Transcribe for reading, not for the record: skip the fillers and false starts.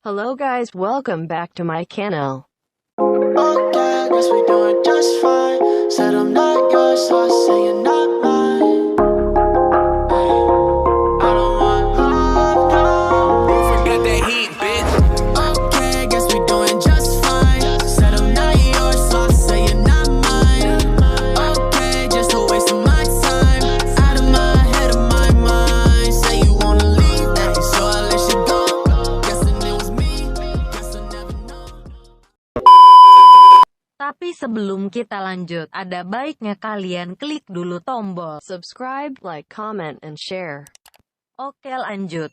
Hello guys, welcome back to my channel. Okay, guess we doing just fine. Said I'm not yours, so I say you're not mine. Ay, I don't want love, no. Don't forget that heat, bitch. Okay, guess we doing just fine. Said I'm not yours, so I say you're not mine. Okay, just a waste of my time. Out of my head, of my mind. Say you wanna leave, so I let you go. Guessing it was me, guess I never know. Tapi sebelum kita lanjut, ada baiknya kalian klik dulu tombol Subscribe, like, comment, and share. Oke, lanjut.